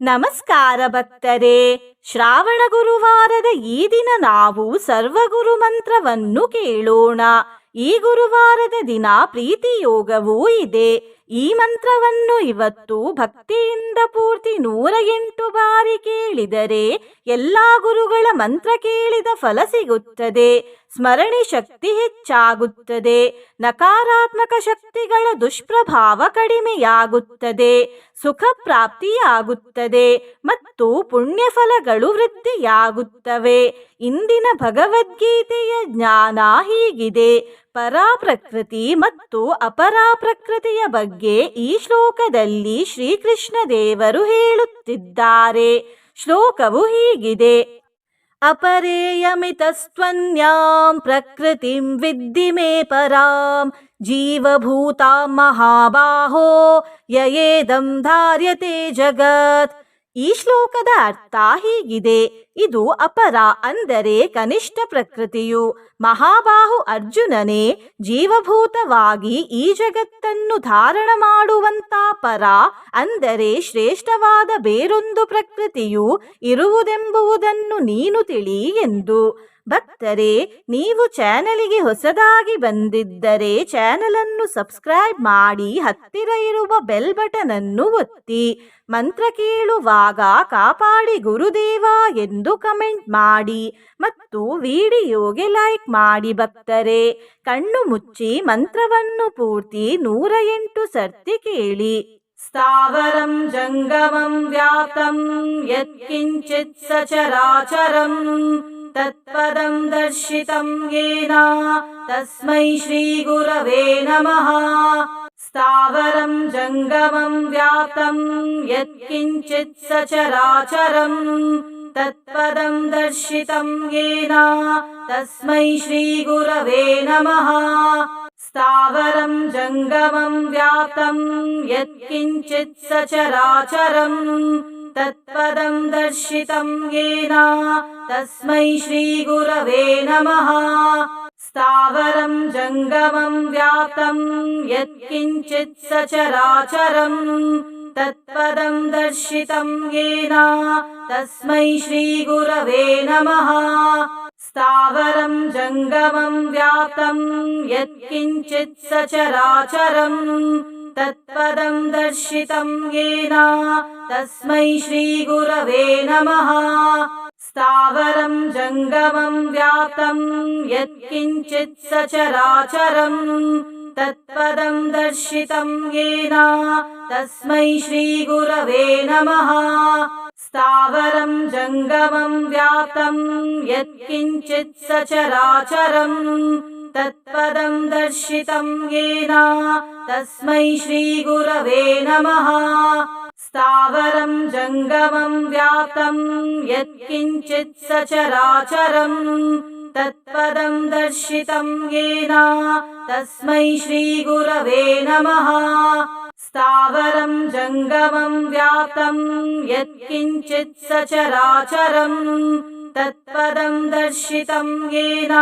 ನಮಸ್ಕಾರ ಭಕ್ತರೇ. ಶ್ರಾವಣ ಗುರುವಾರದ ಈ ದಿನ ನಾವು ಸರ್ವಗುರು ಮಂತ್ರವನ್ನು ಕೇಳೋಣ. ಈ ಗುರುವಾರದ ದಿನ ಪ್ರೀತಿ ಯೋಗವೂ ಇದೆ. ಈ ಮಂತ್ರವನ್ನು ಇವತ್ತು ಭಕ್ತಿಯಿಂದ ಪೂರ್ತಿ 108 ಬಾರಿ ಕೇಳಿದರೆ ಎಲ್ಲಾ ಗುರುಗಳ ಮಂತ್ರ ಕೇಳಿದ ಫಲ ಸಿಗುತ್ತದೆ. ಸ್ಮರಣೆ ಶಕ್ತಿ ಹೆಚ್ಚಾಗುತ್ತದೆ. ನಕಾರಾತ್ಮಕ ಶಕ್ತಿಗಳ ದುಷ್ಪ್ರಭಾವ ಕಡಿಮೆಯಾಗುತ್ತದೆ. ಸುಖ ಪ್ರಾಪ್ತಿಯಾಗುತ್ತದೆ ಮತ್ತು ಪುಣ್ಯಫಲಗಳು ವೃದ್ಧಿಯಾಗುತ್ತವೆ. ಇಂದಿನ ಭಗವದ್ಗೀತೆಯ ಜ್ಞಾನ ಹೀಗಿದೆ. ಪರಾಪ್ರಕೃತಿ ಮತ್ತು ಅಪರಾಪ್ರಕೃತಿಯ ಬಗ್ಗೆ ಈ ಶ್ಲೋಕದಲ್ಲಿ ಶ್ರೀಕೃಷ್ಣ ದೇವರು ಹೇಳುತ್ತಿದ್ದಾರೆ. ಶ್ಲೋಕವು ಹೀಗಿದೆ. ಅಪರೇಯಮಿತಸ್ತ್ವನ್ಯಾಂ ಪ್ರಕೃತಿಂ ವಿದ್ಧಿ ಮೇ ಪರಾಂ ಜೀವಭೂತಾಂ ಮಹಾಬಾಹೋ ಯಯೇದಂ ಧಾರ್ಯತೆ ಜಗತ್. ಈ ಶ್ಲೋಕದ ಅರ್ಥ ಹೀಗಿದೆ. ಇದು ಅಪರ ಅಂದರೆ ಕನಿಷ್ಠ ಪ್ರಕೃತಿಯು. ಮಹಾಬಾಹು ಅರ್ಜುನನೇ, ಜೀವಭೂತವಾಗಿ ಈ ಜಗತ್ತನ್ನು ಧಾರಣ ಮಾಡುವಂತ ಪರ ಅಂದರೆ ಶ್ರೇಷ್ಠವಾದ ಬೇರೊಂದು ಪ್ರಕೃತಿಯು ಇರುವುದೆಂಬುದನ್ನು ನೀನು ತಿಳಿ ಎಂದು. ಭಕ್ತರೇ, ನೀವು ಚಾನಲಿಗೆ ಹೊಸದಾಗಿ ಬಂದಿದ್ದರೆ ಚಾನಲನ್ನು ಸಬ್ಸ್ಕ್ರೈಬ್ ಮಾಡಿ ಹತ್ತಿರ ಇರುವ ಬೆಲ್ ಬಟನ್ ಅನ್ನು ಒತ್ತಿ. ಮಂತ್ರ ಕೇಳುವಾಗ ಕಾಪಾಡಿ ಗುರುದೇವ ಎಂದು ಕಮೆಂಟ್ ಮಾಡಿ ಮತ್ತು ವಿಡಿಯೋಗೆ ಲೈಕ್ ಮಾಡಿ. ಭಕ್ತರೇ, ಕಣ್ಣು ಮುಚ್ಚಿ ಮಂತ್ರವನ್ನು ಪೂರ್ತಿ 108 ಸರ್ತಿ ಕೇಳಿ. ಸ್ಥಾವರಂ ಜಂಗಮಂ ವ್ಯಾಪ್ತಂ ಯತ್ಕಿಂಚಿತ್ ಸಚರಾಚರಂ ತತ್ಪದಂ ದರ್ಶಿತಂ ಯೇನ ತಸ್ಮೈ ಶ್ರೀ ಗುರವೇ ನಮಃ. ಸ್ಥಾವರಂ ಜಂಗಮಂ ವ್ಯಾಪ್ತಂ ಯತ್ಕಿಂಚಿತ್ ಸಚರಾಚರಂ ತತ್ಪದಂ ದರ್ಶಿತಂ ಯೇನ ತಸ್ಮೈ ಶ್ರೀ ಗುರವೇ ನಮಃ. ಸ್ಥಾವರಂ ಜಂಗಮಂ ವ್ಯಾಪ್ತಂ ಯತ್ಕಿಂಚಿತ್ ಸಚರಾಚರಂ ತತ್ಪದಂ ದರ್ಶಿತಂ ಯೇನ ತಸ್ಮೈ ಶ್ರೀ ಗುರವೇ ನಮಃ. ಸ್ಥಾವರಂ ಜಂಗಮಂ ವ್ಯಾಪ್ತಂ ಯತ್ಕಿಂಚಿತ್ ಸಚರಾಚರಂ ತತ್ಪದಂ ದರ್ಶಿತಂ ಯೇನ ತಸ್ಮೈ ಶ್ರೀ ಗುರವೇ ನಮಃ. ಸ್ಥಾವರಂ ಜಂಗಮಂ ವ್ಯಾಪ್ತಂ ಯತ್ಕಿಂಚಿತ್ ಸಚರಾಚರಂ ತತ್ಪದಂ ದರ್ಶಿತಂ ಯೇನ ತಸ್ಮೈ ಶ್ರೀ ಗುರವೇ ನಮಃ. ಸ್ಥಾವರಂ ಜಂಗಮಂ ವ್ಯಾಪ್ತಂ ಯತ್ಕಿಂಚಿತ್ ಸಚರಾಚರಂ ತತ್ಪದಂ ದರ್ಶಿತಂ ಯೇನ ತಸ್ಮೈ ಶ್ರೀ ಗುರವೇ ನಮಃ. ಸ್ಥಾವರಂ ಜಂಗಮಂ ವ್ಯಾಪ್ತಂ ಯತ್ಕಿಂಚಿತ್ ಸಚರಾಚರಂ ತತ್ಪದಂ ದರ್ಶಿತಂ ಯೇನ ತಸ್ಮೈ ಶ್ರೀ ಗುರವೇ ನಮಃ. ಸ್ಥಾವರಂ ಜಂಗಮಂ ವ್ಯಾಪ್ತಂ ಯತ್ಕಿಂಚಿತ್ ಸಚರಾಚರಂ ತತ್ಪದಂ ದರ್ಶಿತಂ ಯೇನ ತಸ್ಮೈ ಶ್ರೀ ಗುರವೇ ನಮಃ. ಸ್ಥಾವರಂ ಜಂಗಮಂ ವ್ಯಾಪ್ತಂ ಯತ್ಕಿಂಚಿತ್ ಸಚರಾಚರಂ ತತ್ಪದಂ ದರ್ಶಿತಂ ಯೇನ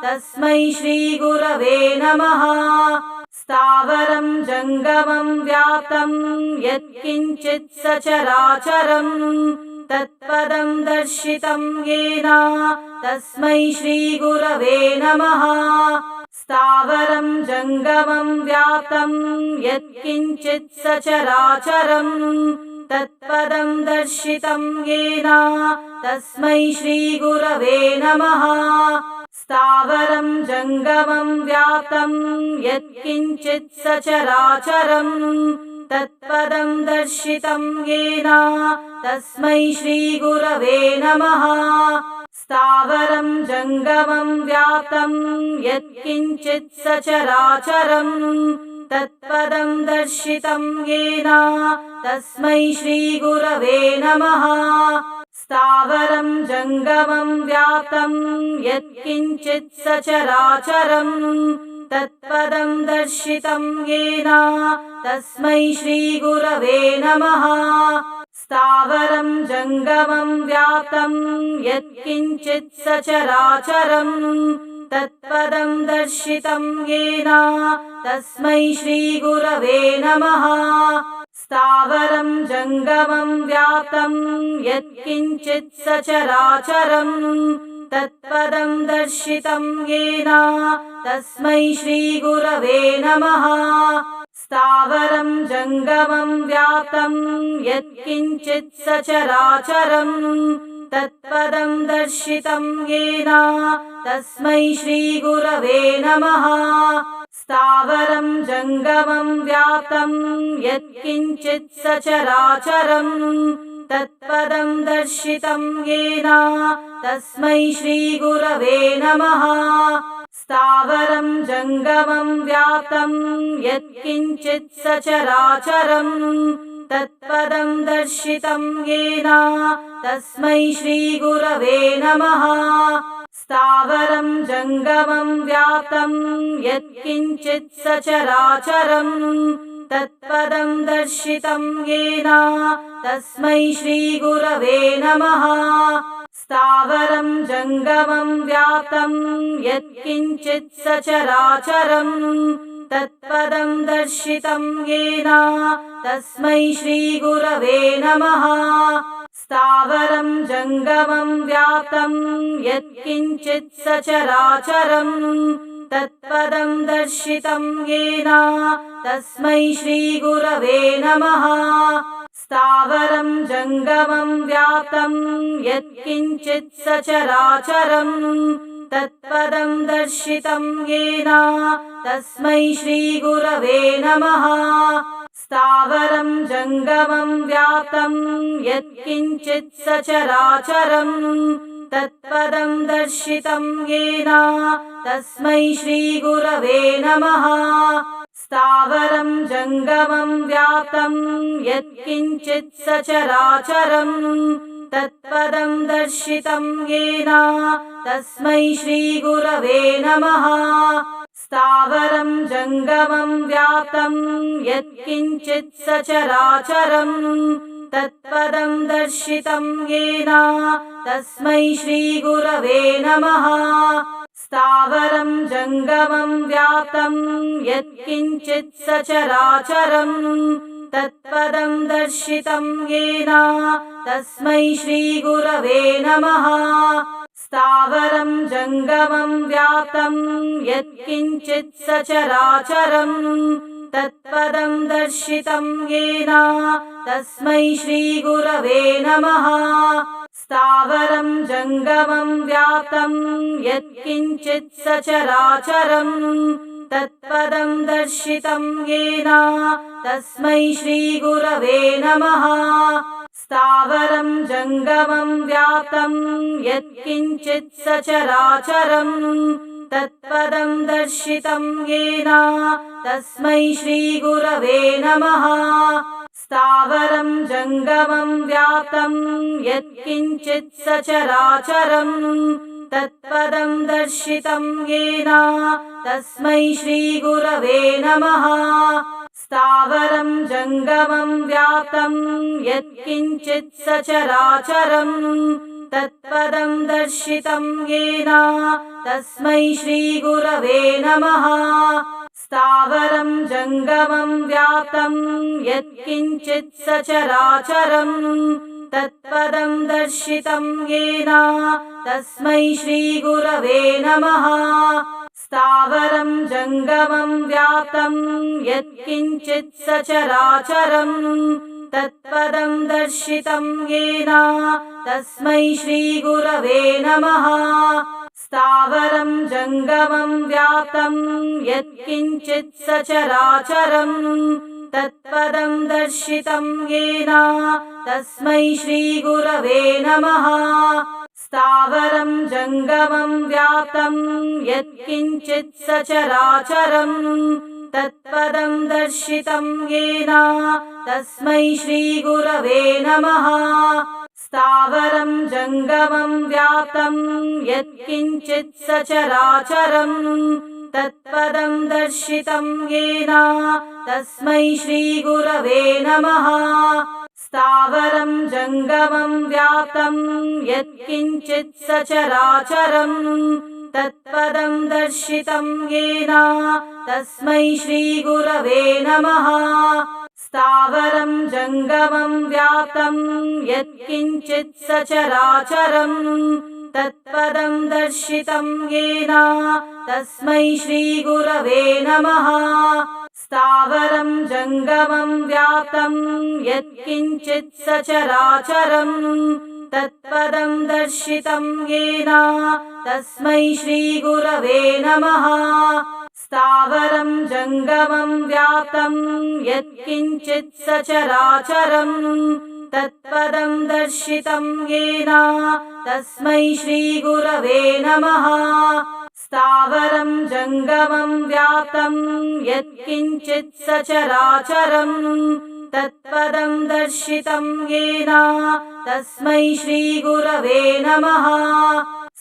ತಸ್ಮೈ ಶ್ರೀ ಗುರವೇ ನಮಃ. ಸ್ಥಾವರಂ ಜಂಗಮಂ ವ್ಯಾಪ್ತಂ ಯತ್ಕಿಂಚಿತ್ ಸಚರಾಚರಂ ತತ್ಪದಂ ದರ್ಶಿತಂ ಯೇನ ತಸ್ಮೈ ಶ್ರೀ ಗುರವೇ ನಮಃ. ಸ್ಥಾವರಂ ಜಂಗಮಂ ವ್ಯಾಪ್ತಂ ಯತ್ಕಿಂಚಿತ್ ಸಚರಾಚರಂ ತತ್ಪದಂ ದರ್ಶಿತಂ ಯೇನ ತಸ್ಮೈ ಶ್ರೀ ಗುರವೇ ನಮಃ. ಸ್ಥಾವರಂ ಜಂಗಮಂ ವ್ಯಾಪ್ತಂ ಯತ್ಕಿಂಚಿತ್ ಸಚರಾಚರಂ ತತ್ಪದಂ ದರ್ಶಿತಂ ಯೇನ ತಸ್ಮೈ ಶ್ರೀ ಗುರವೇ ನಮಃ. ಸ್ಥಾವರಂ ಜಂಗಮಂ ವ್ಯಾಪ್ತಂ ಯತ್ಕಿಂಚಿತ್ ಸಚರಾಚರಂ ತತ್ಪದಂ ದರ್ಶಿತಂ ಯೇನ ತಸ್ಮೈ ಶ್ರೀ ಗುರವೇ ನಮಃ. ಸ್ಥಾವರಂ ಜಂಗಮಂ ವ್ಯಾಪ್ತಂ ಯತ್ಕಿಂಚಿತ್ ಸಚರಾಚರಂ ತತ್ಪದಂ ದರ್ಶಿತಂ ಯೇನ ತಸ್ಮೈ ಶ್ರೀ ಗುರವೇ ನಮಃ. ಸ್ಥಾವರಂ ಜಂಗಮಂ ವ್ಯಾಪ್ತಂ ಯತ್ಕಿಂಚಿತ್ ಸಚರಾಚರಂ ತತ್ಪದಂ ದರ್ಶಿತಂ ಯೇನ ತಸ್ಮೈ ಶ್ರೀ ಗುರವೇ ನಮಃ. स्थावरं जङ्गमं व्याप्तं यत्किञ्चित् सचराचरं तत्पदं दर्शितं येन तस्मै श्रीगुरवे नमः। स्थावरं जङ्गमं व्याप्तं यत्किञ्चित् सचराचरं तत्पदं दर्शितं येन तस्मै श्रीगुरवे नमः। स्थावरं जङ्गमं व्याप्तं यत्किञ्चित् सचराचरं तत्पदं दर्शितं येन तस्मै श्रीगुरवे नमः। स्थावरं जङ्गमं व्याप्तं यत्किञ्चित् सचराचरं तत्पदं दर्शितं येन तस्मै श्रीगुरवे नमः। स्थावरं जङ्गमं व्याप्तं यत्किञ्चित् सचराचरं तत्पदं दर्शितं येन तस्मै श्रीगुरवे नमः। स्थावरं जङ्गमं व्याप्तं यत्किञ्चित् सचराचरं तत्पदं दर्शितं येन तस्मै श्रीगुरवे नमः। स्थावरं जङ्गमं व्याप्तं यत्किञ्चित् सचराचरं तत्पदं दर्शितं येन तस्मै श्रीगुरवे नमः। स्थावरं जङ्गमं व्याप्तं यत्किञ्चित् सचराचरं तत्पदं दर्शितं येन तस्मै श्रीगुरवे नमः। स्थावरं जङ्गमं व्याप्तं यत्किञ्चित् सचराचरं तत्पदं दर्शितं येन तस्मै श्रीगुरवे नमः। स्थावरं जङ्गमं व्याप्तं यत्किञ्चित् सचराचरं तत्पदं दर्शितं येन तस्मै श्रीगुरवे नमः। स्थावरं जङ्गमं व्याप्तं यत्किञ्चित् सचराचरं तत्पदं दर्शितं येन तस्मै श्रीगुरवे नमः। स्थावरं जङ्गमं व्याप्तं यत्किञ्चित् सचराचरं तत्पदं दर्शितं येन तस्मै श्रीगुरवे नमः। स्थावरं जङ्गमं व्याप्तं यत्किञ्चित् सचराचरं तत्पदं दर्शितं येन तस्मै श्रीगुरवे नमः। स्थावरं जङ्गमं व्याप्तं यत्किञ्चित् सचराचरं तत्पदं दर्शितं येन तस्मै श्रीगुरवे नमः। स्थावरं जङ्गमं व्याप्तं यत्किञ्चित् सचराचरं तत्पदं दर्शितं येन तस्मै श्रीगुरवे नमः। स्थावरं जङ्गमं व्याप्तं यत्किञ्चित् सचराचरं तत्पदं दर्शितं येन तस्मै श्रीगुरवे नमः। स्थावरं जङ्गमं व्याप्तं यत्किञ्चित् सचराचरं तत्पदं दर्शितं येन तस्मै श्रीगुरवे नमः। स्थावरं जङ्गमं व्याप्तं यत्किञ्चित् सचराचरं तत्पदं दर्शितं येन तस्मै श्रीगुरवे नमः। स्थावरं जङ्गमं व्याप्तं यत्किञ्चित् सचराचरं तत्पदं दर्शितं येन तस्मै श्रीगुरवे नमः। स्थावरं जङ्गमं व्याप्तं यत्किञ्चित् सचराचरं तत्पदं दर्शितं येन तस्मै श्रीगुरवे नमः। स्थावरं जङ्गमं व्याप्तं यत्किञ्चित् सचराचरं तत्पदं दर्शितं येन तस्मै श्रीगुरवे नमः। स्थावरं जङ्गमं व्याप्तं यत्किञ्चित् सचराचरं तत्पदं दर्शितं येन तस्मै श्रीगुरवे नमः। स्थावरं जङ्गमं व्याप्तं यत्किञ्चित् सचराचरं तत्पदं दर्शितं येन तस्मै श्रीगुरवे नमः। स्थावरं जङ्गमं व्याप्तं यत्किञ्चित् सचराचरं तत्पदं दर्शितं येन तस्मै श्रीगुरवे नमः। स्थावरं जङ्गमं व्याप्तं यत्किञ्चित् सचराचरं तत्पदं दर्शितं येन तस्मै श्रीगुरवे नमः। स्थावरं जङ्गमं व्याप्तं यत्किञ्चित् सचराचरं तत्पदं दर्शितं येन तस्मै श्रीगुरवे नमः। स्थावरं जङ्गमं व्याप्तं यत्किञ्चित् सचराचरं तत्पदं दर्शितं येन तस्मै श्रीगुरवे नमः।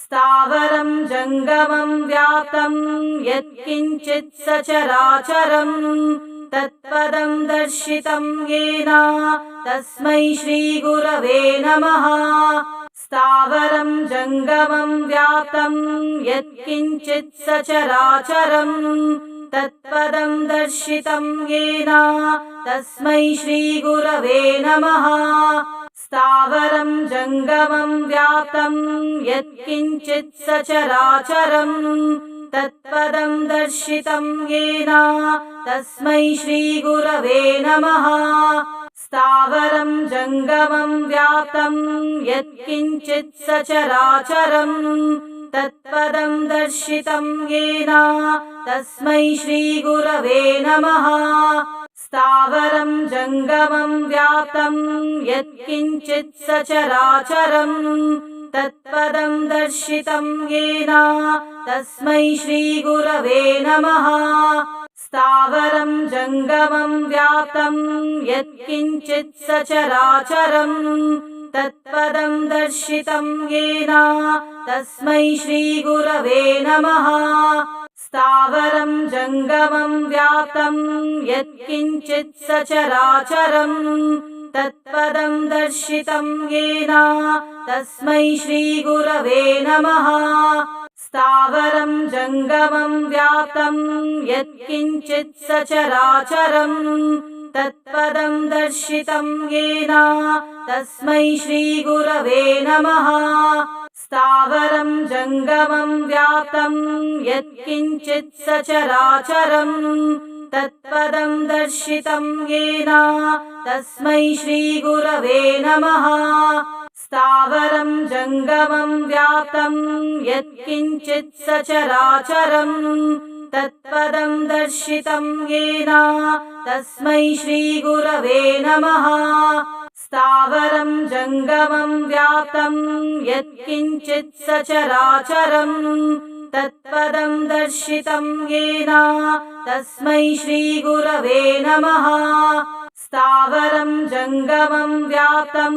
स्थावरं जङ्गमं व्याप्तं यत्किञ्चित् सचराचरं तत्पदं दर्शितं येन तस्मै श्रीगुरवे नमः। स्थावरं जङ्गमं व्याप्तं यत्किञ्चित् सचराचरं तत्पदं दर्शितं येन तस्मै श्रीगुरवे नमः। स्थावरं जङ्गमं व्याप्तं यत्किञ्चित् सचराचरं तत्पदं दर्शितं येन तस्मै श्रीगुरवे नमः। स्थावरं जङ्गमं व्याप्तं यत्किञ्चित् सचराचरं तत्पदं दर्शितं येन तस्मै श्रीगुरवे नमः। स्थावरं जङ्गमं व्याप्तं यत्किञ्चित् सचराचरं तत्पदं दर्शितं येन तस्मै श्रीगुरवे नमः। स्थावरं जङ्गमं व्याप्तं यत्किञ्चित् सचराचरं तत्पदं दर्शितं येन तस्मै श्रीगुरवे नमः। स्थावरं जङ्गमं व्याप्तं यत्किञ्चित् सचराचरं तत्पदं दर्शितं येन तस्मै श्रीगुरवे नमः। स्थावरं जङ्गमं व्याप्तं यत्किञ्चित् सचराचरं तत्पदं दर्शितं येन तस्मै श्रीगुरवे नमः। स्थावरं जङ्गमं व्याप्तं यत्किञ्चित् सचराचरं तत्पदं दर्शितं येन तस्मै श्रीगुरवे नमः। स्थावरं जङ्गमं व्याप्तं यत्किञ्चित् सचराचरं तत्पदं दर्शितं येन तस्मै श्रीगुरवे नमः। स्थावरं जङ्गमं व्याप्तं यत्किञ्चित् सचराचरं तत्पदं दर्शितं येन तस्मै श्रीगुरवे नमः। स्थावरं जङ्गमं व्याप्तं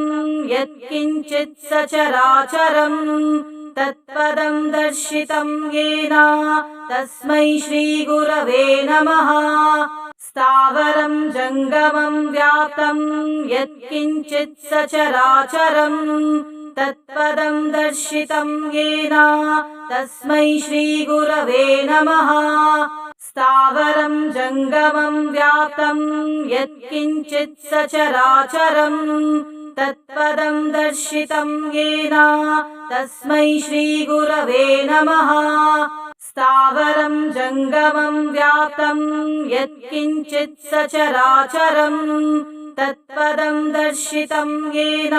यत्किञ्चित् सचराचरं तत्पदं दर्शितं येन तस्मै श्रीगुरवे नमः। स्थावरं जङ्गमं व्याप्तं यत्किञ्चित् सचराचरं तत्पदं दर्शितं येन तस्मै श्रीगुरवे नमः। स्थावरं जङ्गमं व्याप्तं यत्किञ्चित् सचराचरं तत्पदं दर्शितं येन तस्मै श्रीगुरवे नमः। स्थावरं जङ्गमं व्याप्तं यत्किञ्चित् सचराचरं तत्पदं दर्शितं येन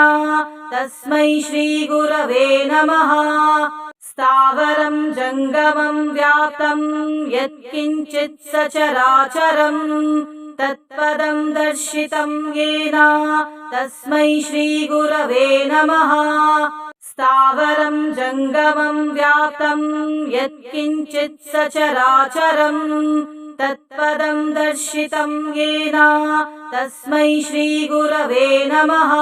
तस्मै श्रीगुरवे नमः। स्थावरं जङ्गमं व्याप्तं यत्किञ्चित् सचराचरं तत्पदं दर्शितं येन तस्मै श्रीगुरवे नमः। स्थावरं जङ्गमं व्याप्तं यत्किञ्चित् सचराचरं तत्पदं दर्शितं येन तस्मै श्रीगुरवे नमः।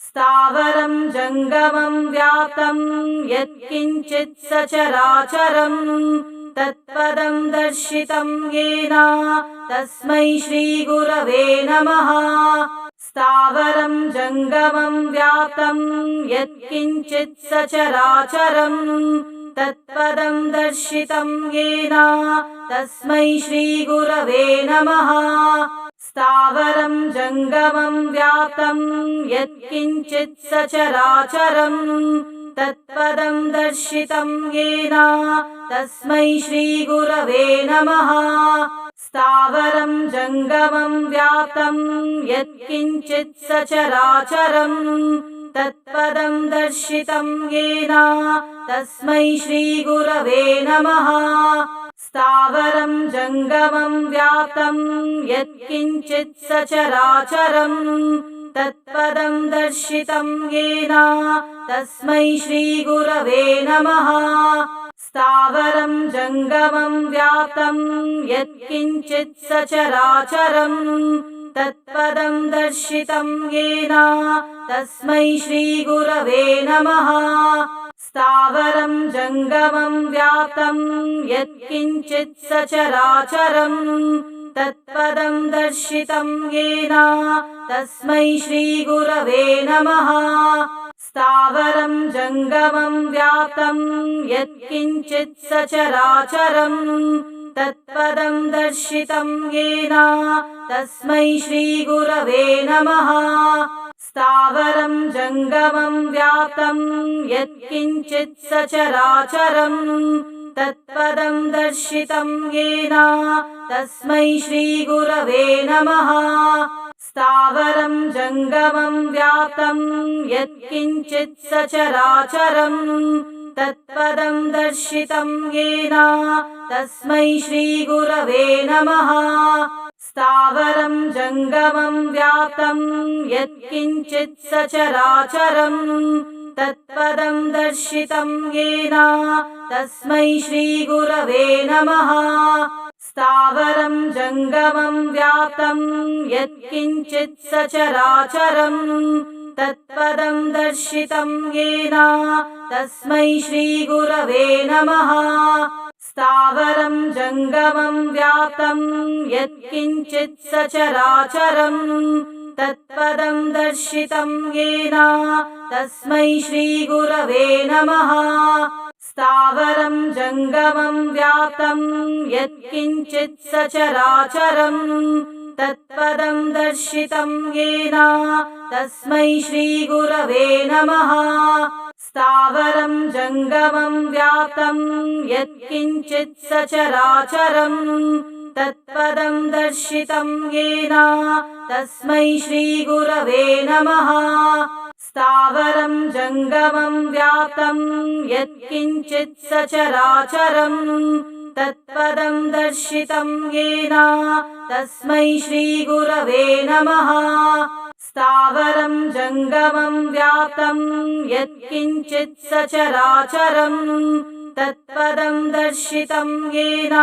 स्थावरं जङ्गमं व्याप्तं यत्किञ्चित् सचराचरं तत्पदं दर्शितं येन तस्मै श्रीगुरवे नमः। स्थावरं जङ्गमं व्याप्तं यत्किञ्चित् सचराचरं तत्पदं दर्शितं येन तस्मै श्रीगुरवे नमः। स्थावरं जङ्गमं व्याप्तं यत्किञ्चित् सचराचरम् तत्पदं दर्शितं येन तस्मै श्रीगुरवे नमः। स्थावरं जङ्गमं व्याप्तं यत्किञ्चित् सचराचरम् तत्पदं दर्शितं येन तस्मै श्रीगुरवे नमः। स्थावरं जङ्गमं व्याप्तं यत्किञ्चित् सचराचरम् तत्पदं दर्शितं येन तस्मै श्रीगुरवे नमः। स्थावरं जङ्गमं व्याप्तं यत्किञ्चित् सचराचरम् तत्पदं दर्शितं येन तस्मै श्रीगुरवे नमः। स्थावरं जङ्गमं व्याप्तं यत्किञ्चित् सचराचरम् तत्पदं दर्शितं येन तस्मै श्रीगुरवे नमः। स्थावरं जङ्गमं व्याप्तं यत्किञ्चित् सचराचरम् तत्पदं दर्शितं येन तस्मै श्रीगुरवे नमः। स्थावरं जङ्गमं व्याप्तं यत्किञ्चित् सचराचरम् तत्पदं दर्शितं येन तस्मै श्रीगुरवे नमः। स्थावरं जङ्गमं व्याप्तं यत्किञ्चित् सचराचरम् तत्पदं दर्शितं येन तस्मै श्रीगुरवे नमः। स्थावरं जङ्गमं व्याप्तं यत्किञ्चित् सचराचरम् तत्पदं दर्शितं येन तस्मै श्रीगुरवे नमः। स्थावरं जङ्गमं व्याप्तं यत्किञ्चित् सचराचरम् तत्पदं दर्शितं येन तस्मै श्रीगुरवे नमः। स्थावरं जङ्गमं व्याप्तं यत्किञ्चित् सचराचरम् तत्पदं दर्शितं येन तस्मै श्रीगुरवे नमः। स्थावरं जङ्गमं व्याप्तं यत्किञ्चित् सचराचरम् तत्पदं दर्शितं येन तस्मै श्रीगुरवे नमः। स्थावरं जङ्गमं व्याप्तं यत्किञ्चित् सचराचरम् तत्पदं दर्शितं येन तस्मै श्रीगुरवे नमः। स्थावरं जङ्गमं व्याप्तं यत्किञ्चित् सचराचरम् तत्पदं दर्शितं येन तस्मै श्रीगुरवे नमः। स्थावरं जङ्गमं व्याप्तं यत्किञ्चित् सचराचरम् तत्पदं दर्शितं येन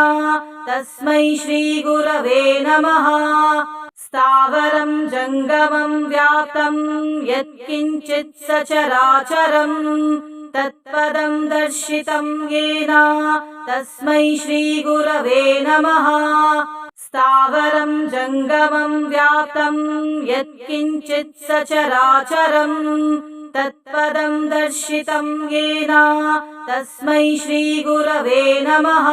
तस्मै श्रीगुरवे नमः। स्थावरं जङ्गमं व्याप्तं यत्किञ्चित् सचराचरम् तत्पदं दर्शितं येन तस्मै श्रीगुरवे नमः। स्थावरं जङ्गमं व्याप्तं यत्किञ्चित् सचराचरम् तत्पदं दर्शितं येन तस्मै श्रीगुरवे नमः।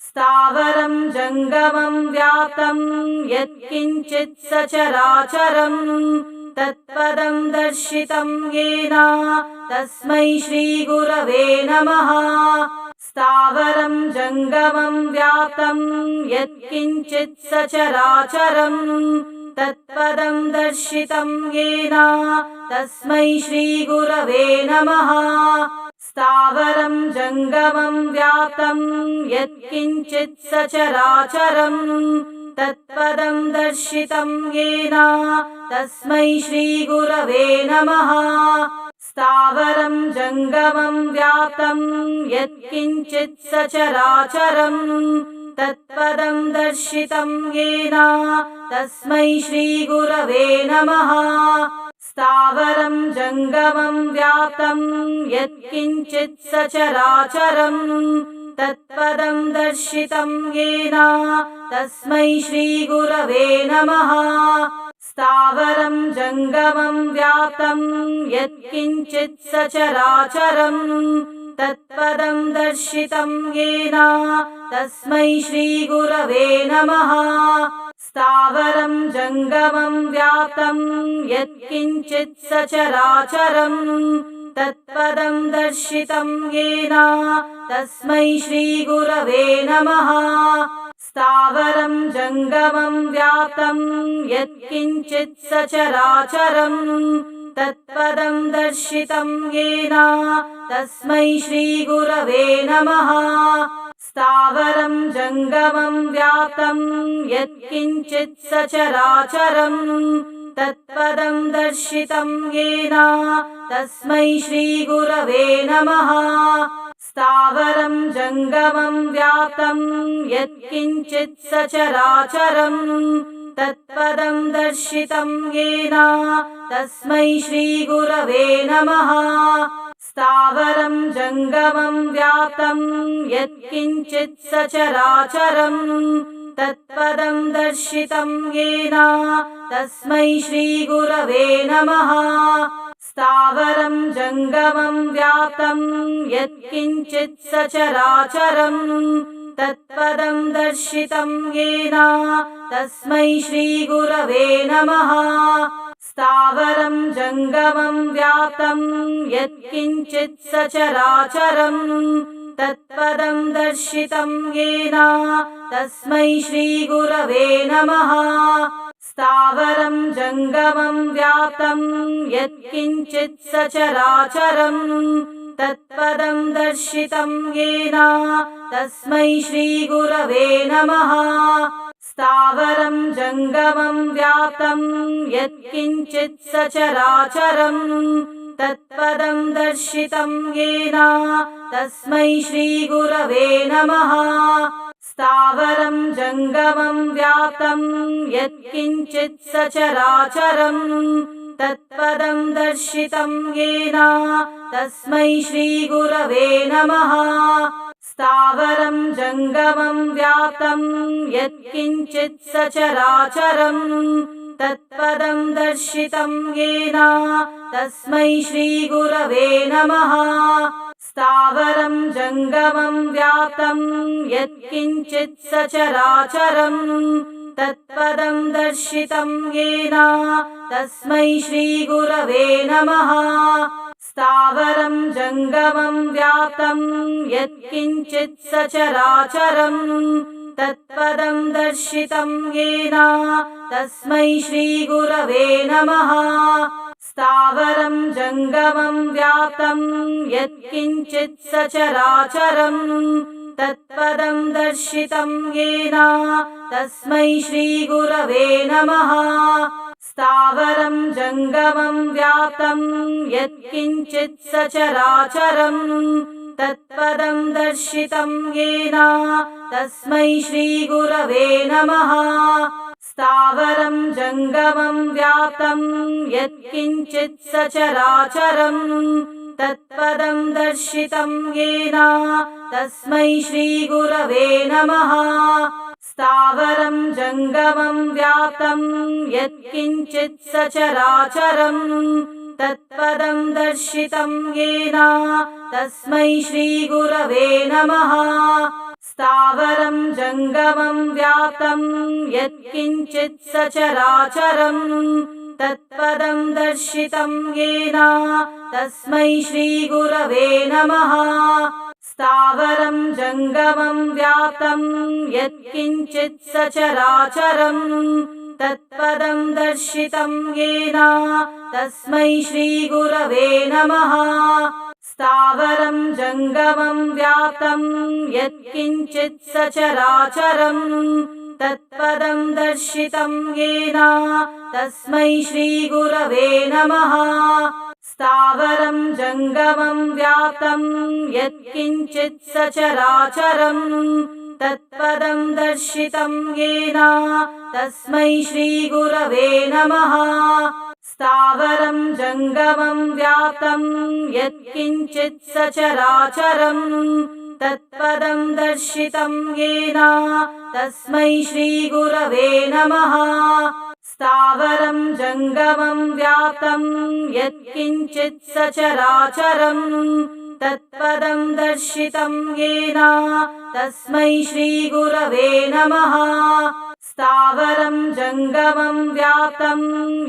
स्थावरं जङ्गमं व्याप्तं यत्किञ्चित् सचराचरम् तत्पदं दर्शितं येन तस्मै श्रीगुरवे नमः। स्थावरं जङ्गमं व्याप्तं यत्किञ्चित् सचराचरम् तत्पदं दर्शितं येन तस्मै श्रीगुरवे नमः। स्थावरं जङ्गमं व्याप्तं यत्किञ्चित् सचराचरम् तत्पदं दर्शितं येन तस्मै श्रीगुरवे नमः। स्थावरं जङ्गमं व्याप्तं यत्किञ्चित् सचराचरम् तत्पदं दर्शितं येन तस्मै श्रीगुरवे नमः। स्थावरं जङ्गमं व्याप्तं यत्किञ्चित् सचराचरम् तत्पदं दर्शितं येन तस्मै श्रीगुरवे नमः। स्थावरं जङ्गमं व्याप्तं यत्किञ्चित् सचराचरम् तत्पदं दर्शितं येन तस्मै श्रीगुरवे नमः। स्थावरं जङ्गमं व्याप्तं यत्किञ्चित् सचराचरम् तत्पदं दर्शितं येन तस्मै श्रीगुरवे नमः। स्थावरं जङ्गमं व्याप्तं यत्किञ्चित् सचराचरम् तत्पदं दर्शितं येन तस्मै श्रीगुरवे नमः। स्थावरं जङ्गमं व्याप्तं यत्किञ्चित् सचराचरम् तत्पदं दर्शितं येन तस्मै श्रीगुरवे नमः। स्थावरं जङ्गमं व्याप्तं यत्किञ्चित् सचराचरम् तत्पदं दर्शितं येन तस्मै श्रीगुरवे नमः। स्थावरं जङ्गमं व्याप्तं यत्किञ्चित् सचराचरम् तत्पदं दर्शितं येन तस्मै श्रीगुरवे नमः। स्थावरं जङ्गमं व्याप्तं यत्किञ्चित् सचराचरम् तत्पदं दर्शितं येन तस्मै श्रीगुरवे नमः। स्थावरं जङ्गमं व्याप्तं यत्किञ्चित् सचराचरम् तत्पदं दर्शितं येन तस्मै श्रीगुरवे नमः। स्थावरं जङ्गमं व्याप्तं यत्किञ्चित् सचराचरम् तत्पदं दर्शितं येन तस्मै श्रीगुरवे नमः। स्थावरं जङ्गमं व्याप्तं यत्किञ्चित् सचराचरम् तत्पदं दर्शितं येन तस्मै श्रीगुरवे नमः। स्थावरं जङ्गमं व्याप्तं यत्किञ्चित् सचराचरम् तत्पदं दर्शितं येन तस्मै श्रीगुरवे नमः। स्थावरं जङ्गमं व्याप्तं यत्किञ्चित् सचराचरम् तत्पदं दर्शितं येन तस्मै श्रीगुरवे नमः। स्थावरं जङ्गमं व्याप्तं यत्किञ्चित् सचराचरम् तत्पदं दर्शितं येन तस्मै श्रीगुरवे नमः। स्थावरं जङ्गमं व्याप्तं यत्किञ्चित् सचराचरम् तत्पदं दर्शितं येन तस्मै श्रीगुरवे नमः। स्थावरं जङ्गमं व्याप्तं यत्किञ्चित् सचराचरम् तत्पदं दर्शितं येन तस्मै श्रीगुरवे नमः। स्थावरं जङ्गमं व्याप्तं यत्किञ्चित् सचराचरम् तत्पदं दर्शितं येन तस्मै श्रीगुरवे नमः। स्थावरं जङ्गमं व्याप्तं यत्किञ्चित् सचराचरम् तत्पदं दर्शितं येन तस्मै श्रीगुरवे नमः। स्थावरं जङ्गमं व्याप्तं यत्किञ्चित् सचराचरम् तत्पदं दर्शितं येन तस्मै श्रीगुरवे नमः। स्थावरं जङ्गमं व्याप्तं यत्किञ्चित् सचराचरम् तत्पदं दर्शितं येन तस्मै श्रीगुरवे नमः। स्थावरं जङ्गमं व्याप्तं यत्किञ्चित् सचराचरम् तत्पदं दर्शितं येन तस्मै श्रीगुरवे नमः। स्थावरं जङ्गमं व्याप्तं यत्किञ्चित् सचराचरम् तत्पदं दर्शितं येन तस्मै श्रीगुरवे नमः। स्थावरं जङ्गमं व्याप्तं यत्किञ्चित् सचराचरम् तत्पदं दर्शितं येन तस्मै श्रीगुरवे नमः। स्थावरं जङ्गमं व्याप्तं यत्किञ्चित् सचराचरम् तत्पदं दर्शितं येन तस्मै श्रीगुरवे नमः। स्थावरं जङ्गमं व्याप्तं यत्किञ्चित् सचराचरम् तत्पदं दर्शितं येन तस्मै श्रीगुरवे नमः। स्थावरं जङ्गमं व्याप्तं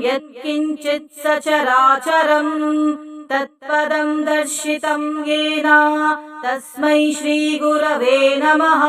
यत्किञ्चित् सचराचरम् तत्पदं दर्शितं येन तस्मै श्रीगुरवे नमः।